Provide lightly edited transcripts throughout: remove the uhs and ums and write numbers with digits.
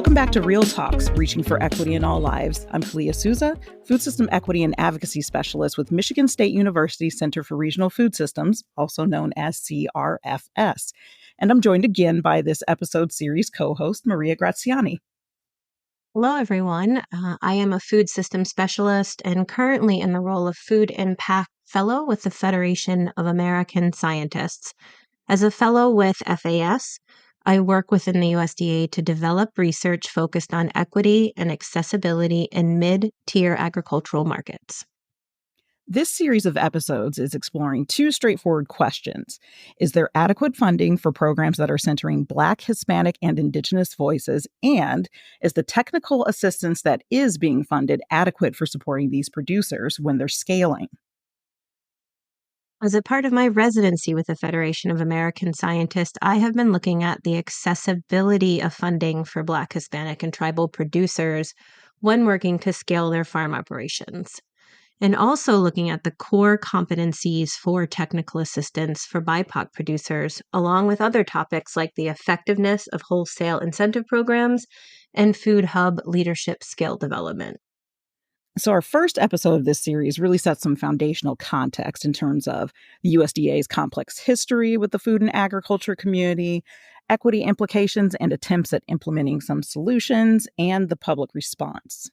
Welcome back to Real Talks, Reaching for Equity in All Lives. I'm Kolia Souza, Food System Equity and Advocacy Specialist with Michigan State University Center for Regional Food Systems, also known as CRFS. And I'm joined again by this episode series co-host, Maria Graziani. Hello, everyone. I am a food system specialist and currently in the role of Food Impact Fellow with the Federation of American Scientists. As a fellow with FAS, I work within the USDA to develop research focused on equity and accessibility in mid-tier agricultural markets. This series of episodes is exploring two straightforward questions. Is there adequate funding for programs that are centering Black, Hispanic, and Indigenous voices? And is the technical assistance that is being funded adequate for supporting these producers when they're scaling? As a part of my residency with the Federation of American Scientists, I have been looking at the accessibility of funding for Black, Hispanic, and tribal producers when working to scale their farm operations, and also looking at the core competencies for technical assistance for BIPOC producers, along with other topics like the effectiveness of wholesale incentive programs and food hub leadership skill development. So, our first episode of this series really sets some foundational context in terms of the USDA's complex history with the food and agriculture community, equity implications, and attempts at implementing some solutions, and the public response.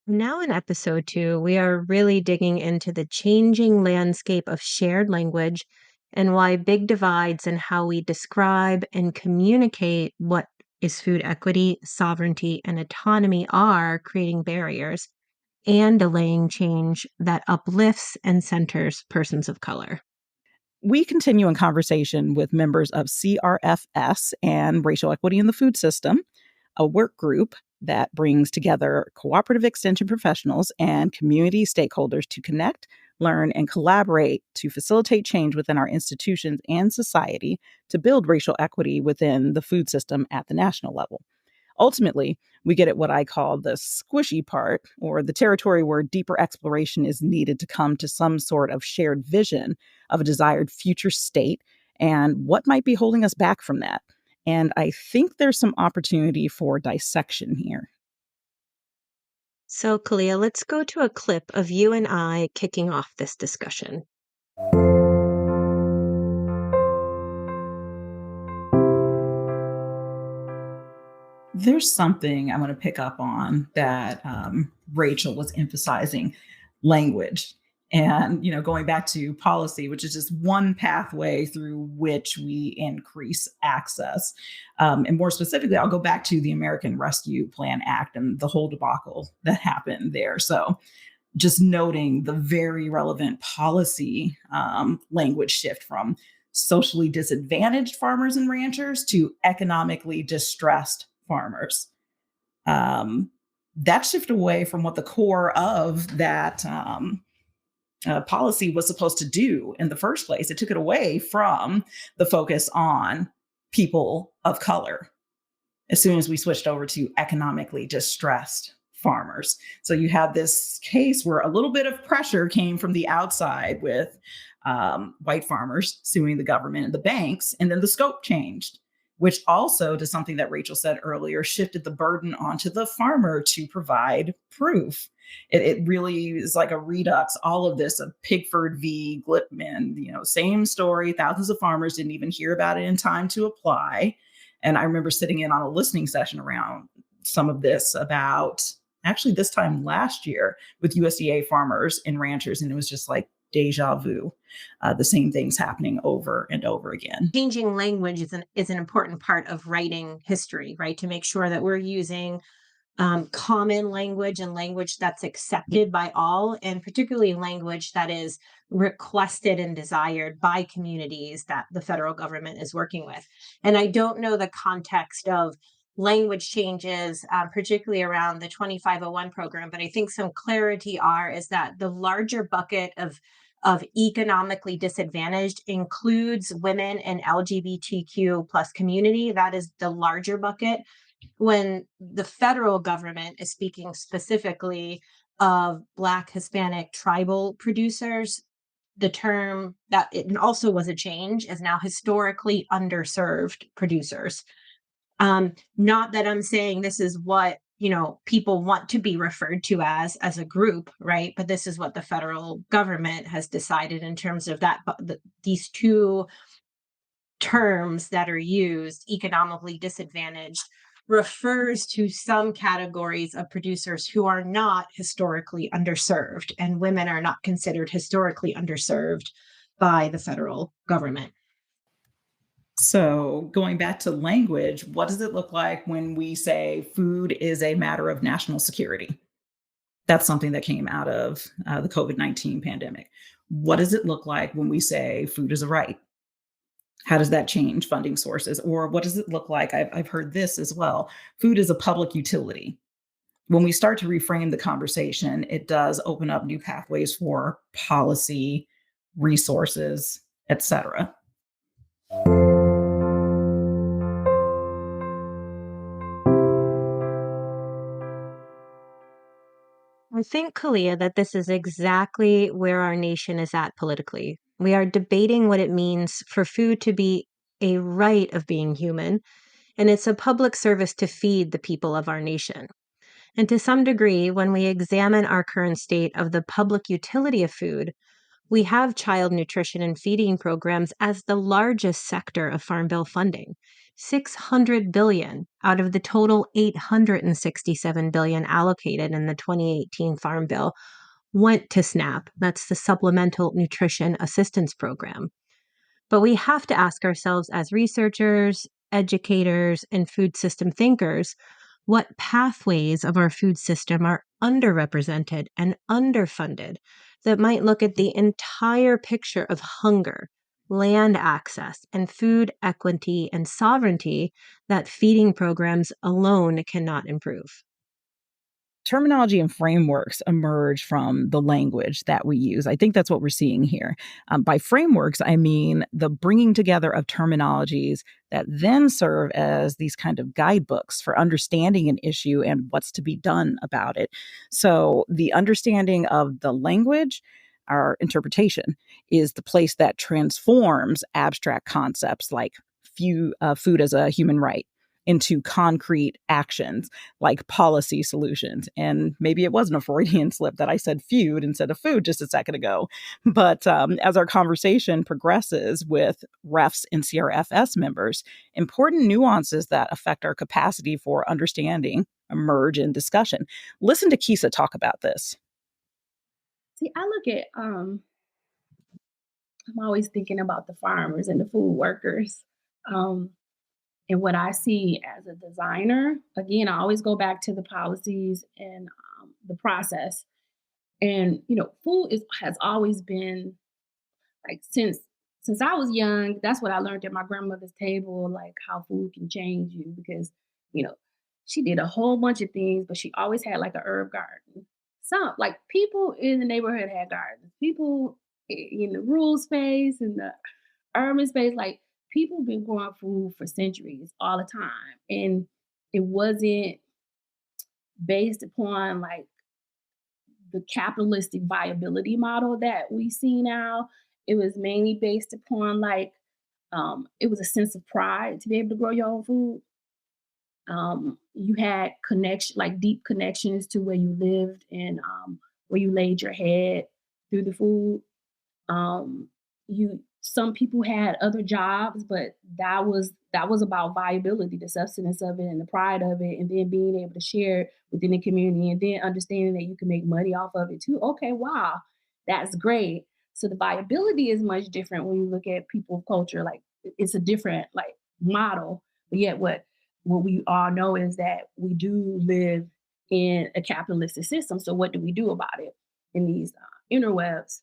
Now, in episode 2, we are really digging into the changing landscape of shared language and why big divides in how we describe and communicate what is food equity, sovereignty, and autonomy are creating barriers and delaying change that uplifts and centers persons of color. We continue in conversation with members of CRFS and Racial Equity in the Food System, a work group that brings together cooperative extension professionals and community stakeholders to connect, learn, and collaborate to facilitate change within our institutions and society to build racial equity within the food system at the national level. Ultimately, we get at what I call the squishy part, or the territory where deeper exploration is needed to come to some sort of shared vision of a desired future state and what might be holding us back from that. And I think there's some opportunity for dissection here. So, Kalia, let's go to a clip of you and I kicking off this discussion. There's something I want to pick up on that Rachel was emphasizing, language. And, going back to policy, which is just one pathway through which we increase access. And more specifically, I'll go back to the American Rescue Plan Act and the whole debacle that happened there. So just noting the very relevant policy language shift from socially disadvantaged farmers and ranchers to economically distressed farmers. That shift away from what the core of that policy was supposed to do in the first place. It took it away from the focus on people of color as soon as we switched over to economically distressed farmers. So you had this case where a little bit of pressure came from the outside with white farmers suing the government and the banks, and then the scope changed, which also, to something that Rachel said earlier, shifted the burden onto the farmer to provide proof. It really is like a redux, all of this of Pigford v. Glipman, same story. Thousands of farmers didn't even hear about it in time to apply. And I remember sitting in on a listening session around some of this about actually this time last year with USDA farmers and ranchers. And it was just like deja vu, the same things happening over and over again. Changing language is an important part of writing history, right? To make sure that we're using common language and language that's accepted by all, and particularly language that is requested and desired by communities that the federal government is working with. And I don't know the context of language changes, particularly around the 2501 program, but I think some clarity is that the larger bucket of economically disadvantaged includes women and LGBTQ plus community. That is the larger bucket. When the federal government is speaking specifically of Black, Hispanic, tribal producers, the term that it also was a change is now historically underserved producers. Not that I'm saying this is what, people want to be referred to as a group, right? But this is what the federal government has decided in terms of these two terms that are used, economically disadvantaged, refers to some categories of producers who are not historically underserved, and women are not considered historically underserved by the federal government. So, going back to language, what does it look like when we say food is a matter of national security? That's something that came out of the COVID-19 pandemic. What does it look like when we say food is a right? How does that change funding sources? Or what does it look like? I've heard this as well. Food is a public utility. When we start to reframe the conversation, it does open up new pathways for policy, resources, etc. I think, Kalia, that this is exactly where our nation is at politically. We are debating what it means for food to be a right of being human, and it's a public service to feed the people of our nation. And to some degree, when we examine our current state of the public utility of food, we have child nutrition and feeding programs as the largest sector of Farm Bill funding. 600 billion out of the total 867 billion allocated in the 2018 Farm Bill went to SNAP. That's the Supplemental Nutrition Assistance Program. But we have to ask ourselves as researchers, educators, and food system thinkers, what pathways of our food system are underrepresented and underfunded that might look at the entire picture of hunger, land access, and food equity and sovereignty that feeding programs alone cannot improve. Terminology and frameworks emerge from the language that we use. I think that's what we're seeing here. By frameworks, I mean the bringing together of terminologies that then serve as these kind of guidebooks for understanding an issue and what's to be done about it. So the understanding of the language, our interpretation, is the place that transforms abstract concepts like food as a human right into concrete actions like policy solutions. And maybe it wasn't a Freudian slip that I said feud instead of food just a second ago. But as our conversation progresses with refs and CRFS members, important nuances that affect our capacity for understanding emerge in discussion. Listen to Keesa talk about this. See, I look at I'm always thinking about the farmers and the food workers. Um, and what I see as a designer, again, I always go back to the policies and the process. And food is has always been like since I was young. That's what I learned at my grandmother's table, like how food can change you because you know she did a whole bunch of things, but she always had like a herb garden. Some like people in the neighborhood had gardens. People in the rural space and the urban space, like people been growing food for centuries all the time, and it wasn't based upon like the capitalistic viability model that we see now. It was mainly based upon like it was a sense of pride to be able to grow your own food. You had connection, like deep connections to where you lived and where you laid your head through the food. You Some people had other jobs, but that was about viability, the substance of it and the pride of it, and then being able to share it within the community and then understanding that you can make money off of it too. Okay, wow, that's great. So the viability is much different when you look at people of culture. Like it's a different like model. But yet what we all know is that we do live in a capitalistic system. So what do we do about it in these interwebs?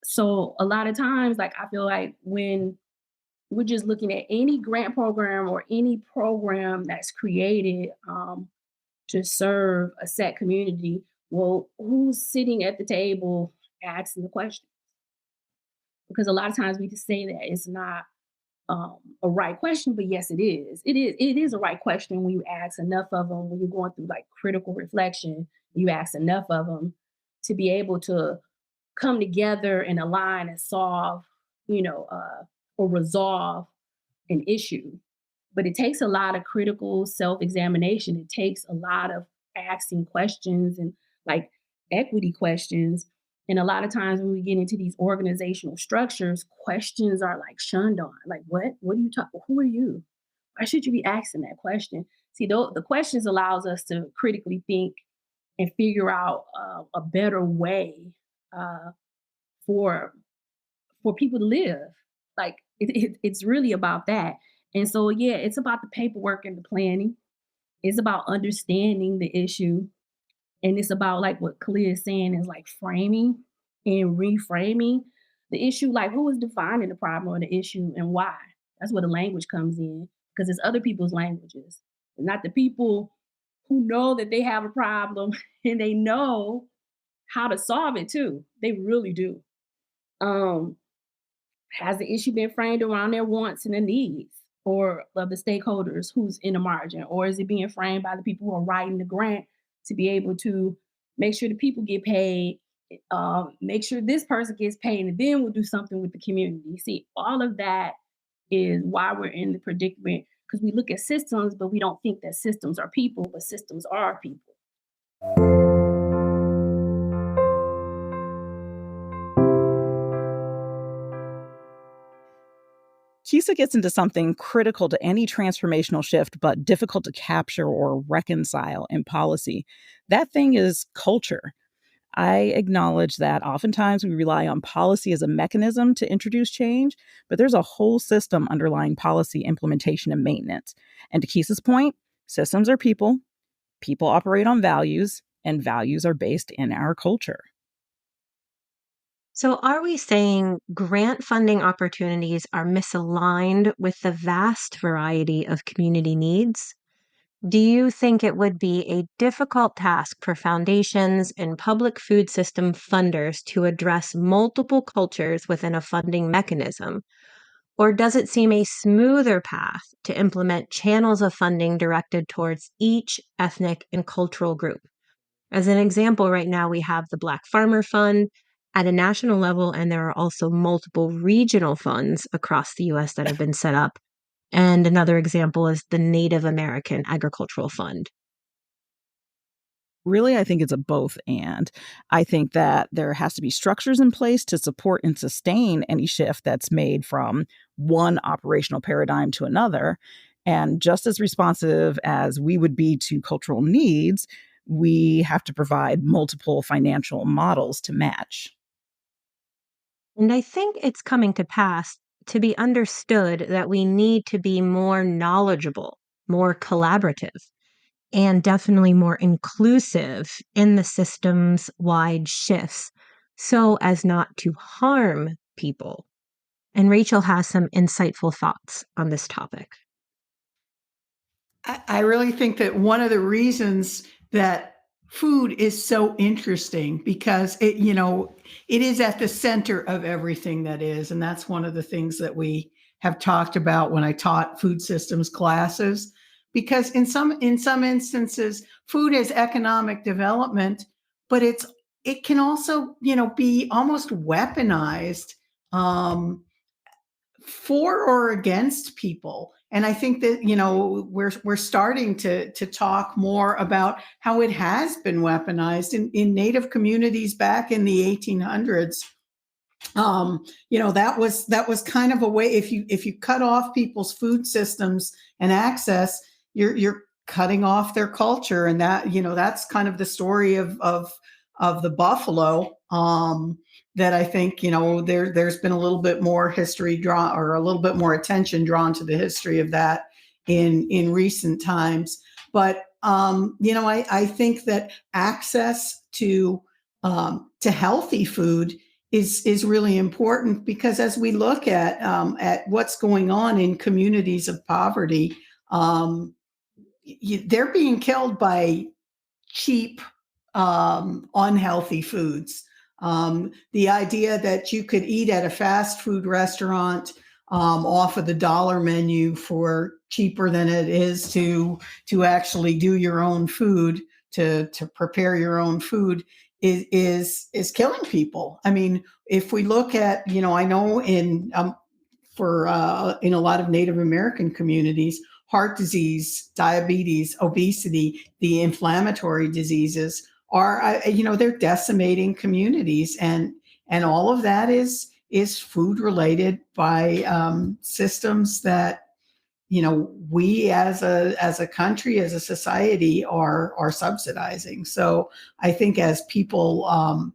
So a lot of times, like I feel like when we're just looking at any grant program or any program that's created to serve a set community, well, who's sitting at the table asking the question? Because a lot of times we just say that it's not a right question, but yes, it is. It is a right question when you ask enough of them. When you're going through like critical reflection, you ask enough of them to be able to come together and align and solve, or resolve an issue. But it takes a lot of critical self-examination. It takes a lot of asking questions and like equity questions. And a lot of times when we get into these organizational structures, questions are like shunned on. Like, what are you talking? Who are you? Why should you be asking that question? See, the questions allows us to critically think and figure out a better way uh, for people to live. Like it's really about that. And so yeah, it's about the paperwork and the planning. It's about understanding the issue, and it's about like what Kalia is saying is like framing and reframing the issue. Like who is defining the problem or the issue and why? That's where the language comes in because it's other people's languages, not the people who know that they have a problem and they know how to solve it too. They really do. Um, has the issue been framed around their wants and their needs or of the stakeholders who's in the margin? Or is it being framed by the people who are writing the grant to be able to make sure the people get paid, make sure this person gets paid, and then we'll do something with the community? See, all of that is why we're in the predicament because we look at systems, but we don't think that systems are people, but systems are people. Keesa gets into something critical to any transformational shift, but difficult to capture or reconcile in policy. That thing is culture. I acknowledge that oftentimes we rely on policy as a mechanism to introduce change, but there's a whole system underlying policy implementation and maintenance. And to Keesa's point, systems are people, people operate on values, and values are based in our culture. So, are we saying grant funding opportunities are misaligned with the vast variety of community needs? Do you think it would be a difficult task for foundations and public food system funders to address multiple cultures within a funding mechanism? Or does it seem a smoother path to implement channels of funding directed towards each ethnic and cultural group? As an example, right now we have the Black Farmer Fund at a national level, and there are also multiple regional funds across the US that have been set up. And another example is the Native American Agricultural Fund. Really, I think it's a both and. I think that there has to be structures in place to support and sustain any shift that's made from one operational paradigm to another. And just as responsive as we would be to cultural needs, we have to provide multiple financial models to match. And I think it's coming to pass to be understood that we need to be more knowledgeable, more collaborative, and definitely more inclusive in the system's wide shifts so as not to harm people. And Rachel has some insightful thoughts on this topic. I really think that one of the reasons that food is so interesting because it is at the center of everything that is. And that's one of the things that we have talked about when I taught food systems classes, because in some instances, food is economic development, but it can also, be almost weaponized, for or against people. And I think that we're starting to talk more about how it has been weaponized in Native communities back in the 1800s. That was kind of a way, if you cut off people's food systems and access, you're cutting off their culture, and that's kind of the story of the buffalo. That I think, there's been a little bit more history drawn, or a little bit more attention drawn to the history of that in recent times. But, I think that access to healthy food is really important, because as we look at what's going on in communities of poverty, they're being killed by cheap, unhealthy foods. The idea that you could eat at a fast food restaurant off of the dollar menu for cheaper than it is to actually do your own food, to prepare your own food is killing people. I mean, if we look at, I know in a lot of Native American communities, heart disease, diabetes, obesity, the inflammatory diseases are, they're decimating communities, and all of that is food related by systems that we as a country, as a society, are subsidizing. So I think as people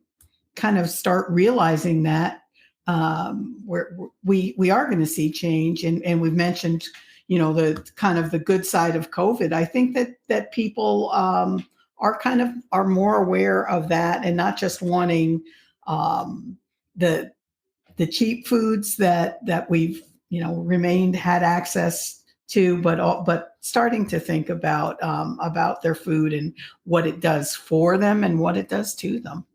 kind of start realizing that, we are going to see change, and we've mentioned the kind of the good side of COVID. I think that people are more aware of that, and not just wanting the cheap foods that we've had access to, but starting to think about their food and what it does for them and what it does to them.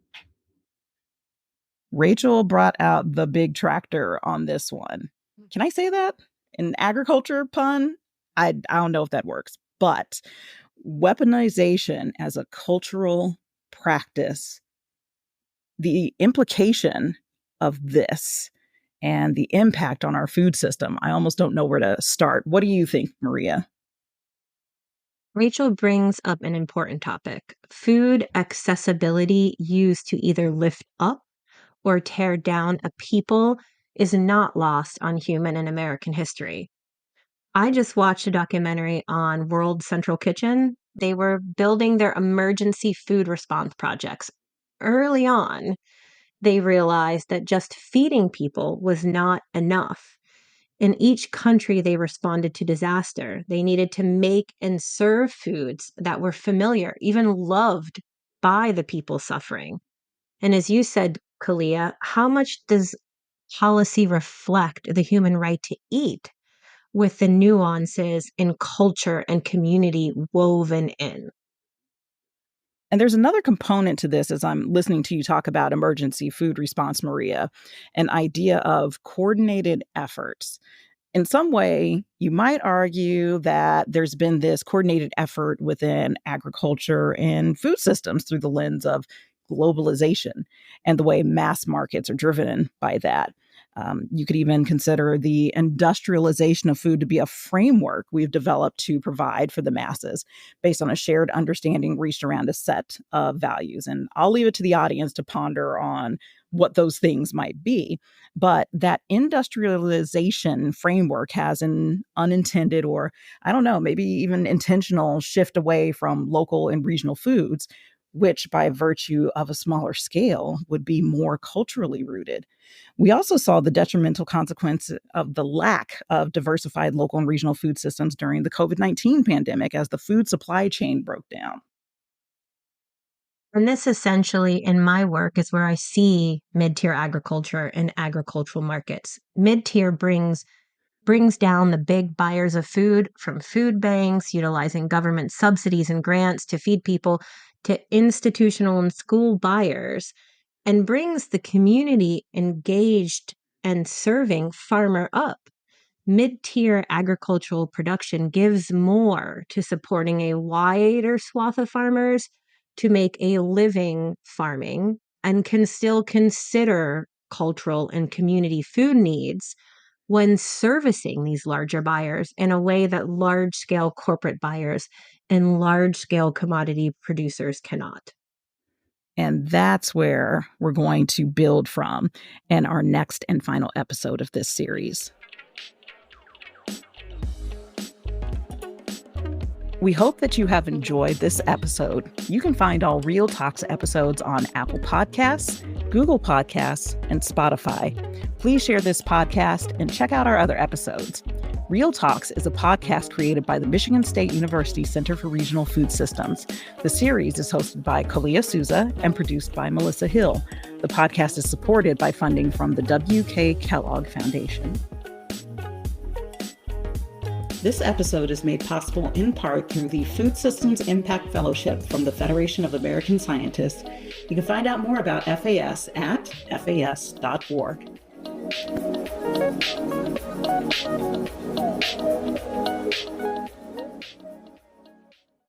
Rachel brought out the big tractor on this one. Can I say that? An agriculture pun? I don't know if that works, but weaponization as a cultural practice, the implication of this and the impact on our food system, I almost don't know where to start. What do you think, Maria? Rachel brings up an important topic. Food accessibility used to either lift up or tear down a people is not lost on human and American history. I just watched a documentary on World Central Kitchen. They were building their emergency food response projects. Early on, they realized that just feeding people was not enough. In each country they responded to disaster, they needed to make and serve foods that were familiar, even loved by the people suffering. And as you said, Kolia, how much does policy reflect the human right to eat with the nuances in culture and community woven in? And there's another component to this as I'm listening to you talk about emergency food response, Maria, an idea of coordinated efforts. In some way, you might argue that there's been this coordinated effort within agriculture and food systems through the lens of globalization and the way mass markets are driven by that. You could even consider the industrialization of food to be a framework we've developed to provide for the masses based on a shared understanding reached around a set of values. And I'll leave it to the audience to ponder on what those things might be. But that industrialization framework has an unintended, or I don't know, maybe even intentional shift away from local and regional foods, which by virtue of a smaller scale would be more culturally rooted. We also saw the detrimental consequence of the lack of diversified local and regional food systems during the COVID-19 pandemic as the food supply chain broke down. And this essentially, in my work, is where I see mid-tier agriculture and agricultural markets. Mid-tier brings down the big buyers of food from food banks, utilizing government subsidies and grants to feed people, to institutional and school buyers, and brings the community engaged and serving farmer up. Mid-tier agricultural production gives more to supporting a wider swath of farmers to make a living farming and can still consider cultural and community food needs when servicing these larger buyers in a way that large-scale corporate buyers and large-scale commodity producers cannot. And that's where we're going to build from in our next and final episode of this series. We hope that you have enjoyed this episode. You can find all Real Talks episodes on Apple Podcasts, Google Podcasts, and Spotify. Please share this podcast and check out our other episodes. Real Talks is a podcast created by the Michigan State University Center for Regional Food Systems. The series is hosted by Kolia Souza and produced by Melissa Hill. The podcast is supported by funding from the W.K. Kellogg Foundation. This episode is made possible in part through the Food Systems Impact Fellowship from the Federation of American Scientists. You can find out more about FAS at fas.org.